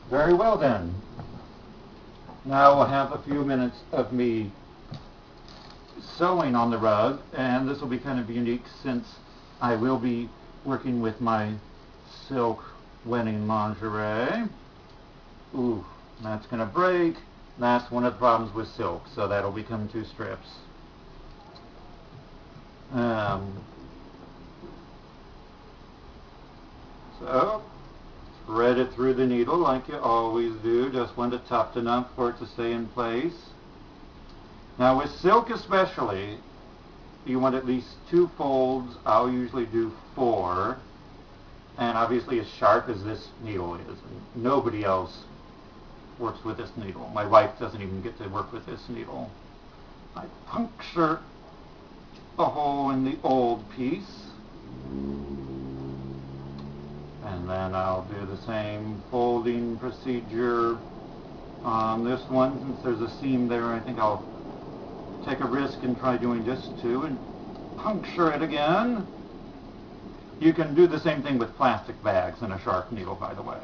Very well then. Now we'll have a few minutes of me sewing on the rug, and this will be kind of unique since I will be working with my silk wedding lingerie. Ooh, that's going to break. That's one of the problems with silk, so that'll become 2 strips. So, thread it through the needle like you always do. Just want it tough enough for it to stay in place. Now with silk especially, you want at least 2 folds. I'll usually do 4. And obviously as sharp as this needle is. And nobody else works with this needle. My wife doesn't even get to work with this needle. I puncture a hole in the old piece. And then I'll do the same folding procedure on this one. Since there's a seam there, I think I'll take a risk and try doing just 2 and puncture it again. You can do the same thing with plastic bags and a sharp needle, by the way.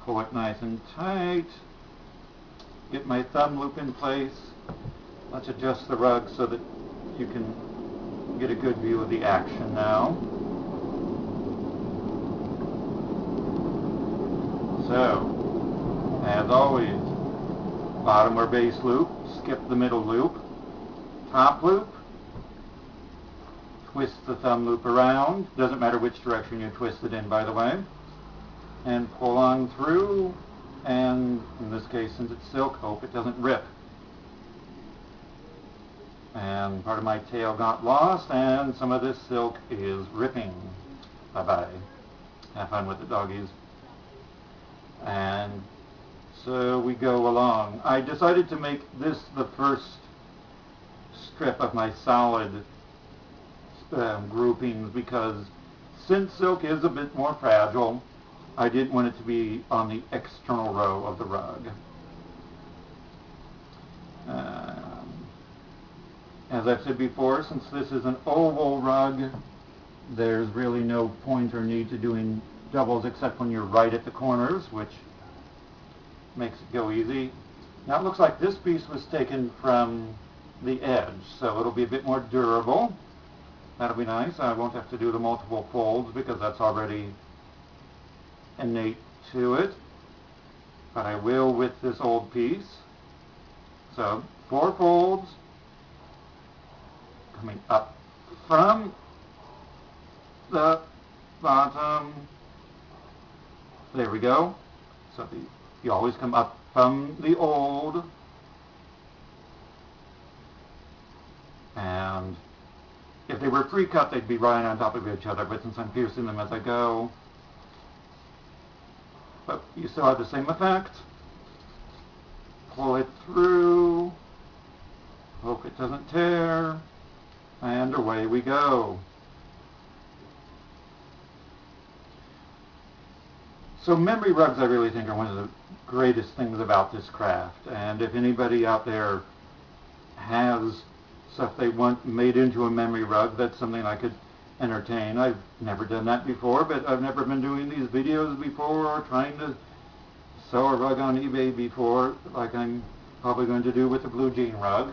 Pull it nice and tight. Get my thumb loop in place. Let's adjust the rug so that you can get a good view of the action now. So, as always, bottom or base loop, skip the middle loop, top loop, twist the thumb loop around, doesn't matter which direction you twist it in, by the way, and pull on through, and in this case, since it's silk, hope it doesn't rip. And part of my tail got lost, and some of this silk is ripping. Bye-bye. Have fun with the doggies. And so we go along. I decided to make this the first strip of my solid groupings because since silk is a bit more fragile, I didn't want it to be on the external row of the rug. As I've said before, since this is an oval rug, there's really no point or need to doing doubles except when you're right at the corners, which makes it go easy. Now it looks like this piece was taken from the edge, so it'll be a bit more durable. That'll be nice. I won't have to do the multiple folds because that's already innate to it. But I will with this old piece. So 4 folds coming up from the bottom. There we go. So you always come up from the old. And if they were pre-cut, they'd be right on top of each other, but since I'm piercing them as I go, but you still have the same effect. Pull it through, hope it doesn't tear, and away we go. So memory rugs I really think are one of the greatest things about this craft, and if anybody out there has stuff they want made into a memory rug, that's something I could entertain. I've never done that before, but I've never been doing these videos before or trying to sew a rug on eBay before, like I'm probably going to do with the blue jean rug.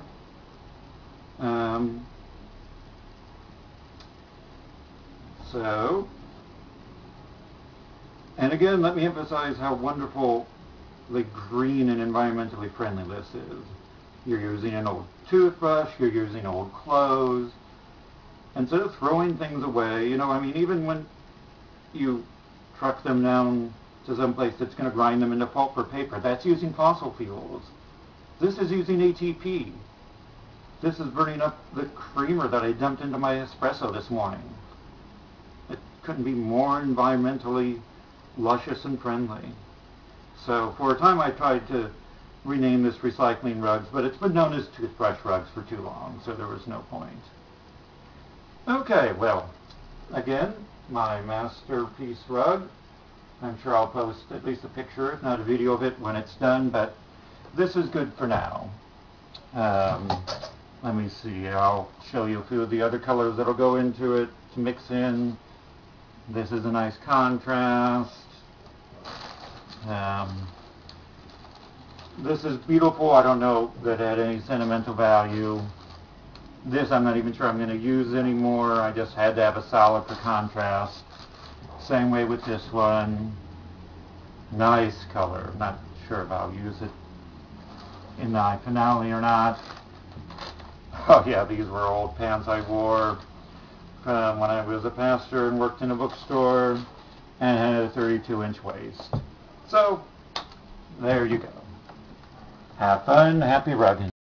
And again, let me emphasize how wonderfully green and environmentally friendly this is. You're using an old toothbrush, you're using old clothes. Instead of throwing things away, you know, I mean, even when you truck them down to some place that's going to grind them into pulp or paper, that's using fossil fuels. This is using ATP. This is burning up the creamer that I dumped into my espresso this morning. It couldn't be more environmentally luscious and friendly. So for a time I tried to rename this recycling rugs, but it's been known as toothbrush rugs for too long, so there was no point. Okay, well, again, my masterpiece rug. I'm sure I'll post at least a picture, if not a video of it when it's done, but this is good for now. Let me see, I'll show you a few of the other colors that'll go into it to mix in. This is a nice contrast. This is beautiful. I don't know that it had any sentimental value. This I'm not even sure I'm going to use anymore. I just had to have a solid for contrast. Same way with this one. Nice color. Not sure if I'll use it in my finale or not. Oh yeah, these were old pants I wore from when I was a pastor and worked in a bookstore and had a 32-inch waist. So, there you go. Have fun, happy rugging.